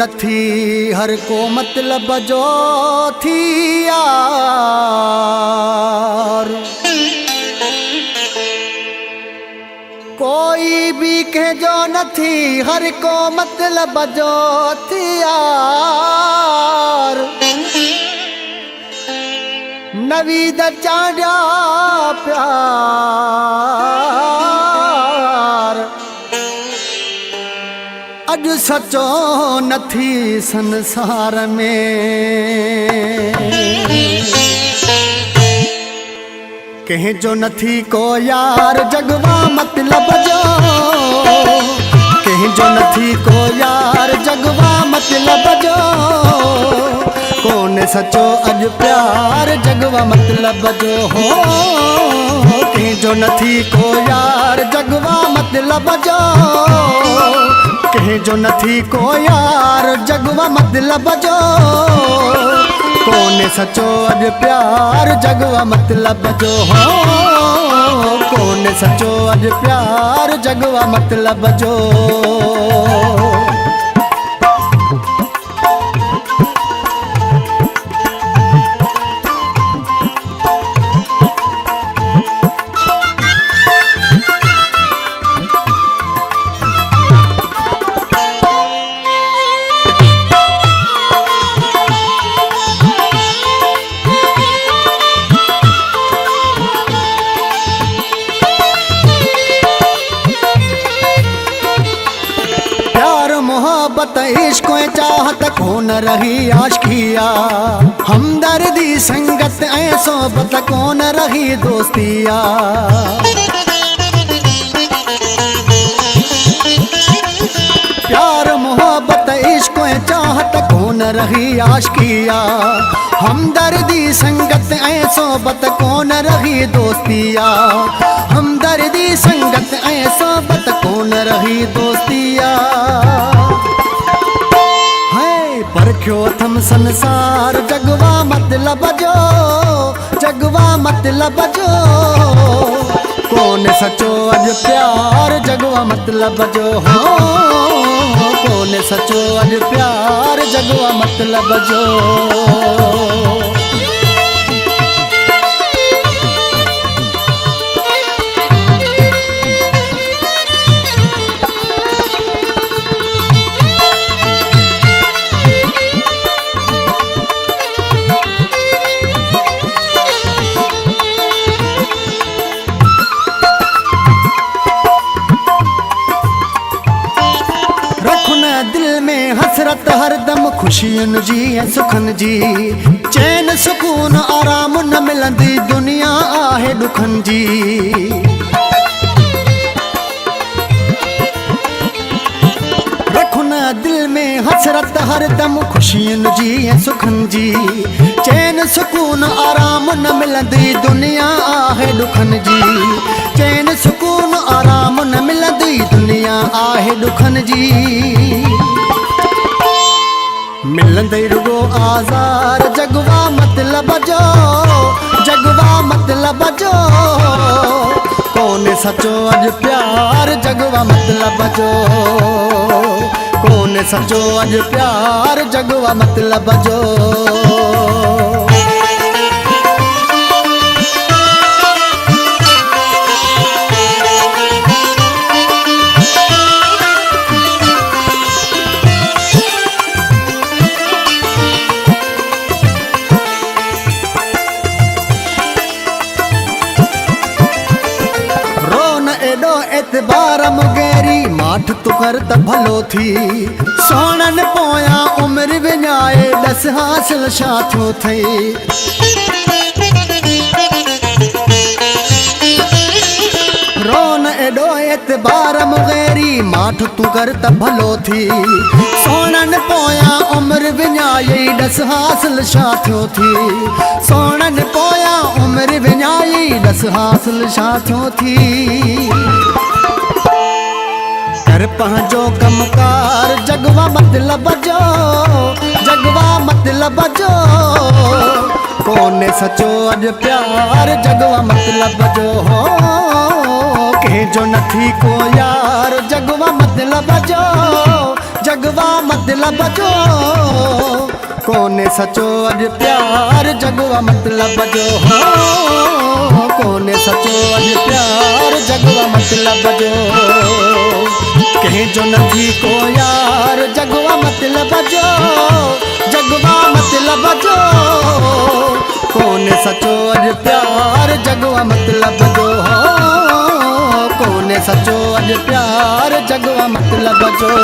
नथी हर को मतलब जो थी यार। कोई भी कह जो नथी हर को मतलब जो थी यार। नवीद चांडिया प्यार अज सचो नथी संसार में। कहीं जो नथी को यार जगवा मतलब जो। कहीं जो नथी को यार जगवा मतलब जो। कौन सचो अज प्यार जगवा मतलब जो हो। कहीं जो नथी को यार जगवा मतलब जो। कहीं जो नथी को यार जगवा मतलब जो। कौन सचो अज प्यार जगवा मतलब जो हो। कौन सचो अज प्यार जगवा मतलब जो। मोहब्बत इश्क चाहत कौन रही आशिकिया। हमदर्दी संगत ऐ सोबत कौन रही दोस्तिया। प्यार मोहब्बत इश्क चाहत कौन रही आशिकिया। हमदर्दी संगत ऐ सोबत कौन रही दोस्तिया। हमदर्दी संगत ऐ सोबत कौन रही दोस्तिया। परख्यो थम संसार जगवा मतलब जो। जगवा मतलब जो। कौन सचो अज प्यार जगवा मतलब जो हो। कौन सचो अज प्यार जगवा मतलब जो। दिल में हसरत हरदम खुशियन जी सुखन जी। चैन सुकून आराम न मिलंदी दुनिया आहे दुखन जी। रखुन दिल में हसरत हरदम खुशियन जी सुखन जी। चैन सुकून आराम न मिलंदी दुनिया आहे दुखन जी। चैन सुकून आराम न मिलंदी दुनिया आहे दुखन जी। मिलंदे रुगो आज़ार जगवा मतलब जो। जगवा मतलब जो। कौन सचो अज प्यार जगवा मतलब जो। कौन सचो अज प्यार जगवा मतलब जो। एतबार मुगेरी माठ तू कर त भलो थी। सोनन पोया उम्र विञाए दस हासिल छा थो थई। रोन एडो एतबार मुगेरी माठ तू कर त भलो थी। सोनन पोया उम्र विञाए दस हासिल छा थो थी। सोनन पोया उम्र विञाए दस हासिल छा थो थी। कर पंहिंजो कमकार जगवा मतलब जो। जगवा मतलब जो। कौन सचो अज प्यार जगवा मतलब जो हो। कहीं जो नथी को यार जगवा मतलब जो। जगवा मतलब जो कोने सचो अॼु प्यार जगवा मतलब जो हो कोने सचो अॼु प्यार जगवा मतलब जो कहीं जो नथी को यार जगवा मतलब जो जगवा मतलब जो कोने सचो अॼु प्यार जगवा मतलब जो हो कोने सचो अॼु प्यार जगवा मतलब जो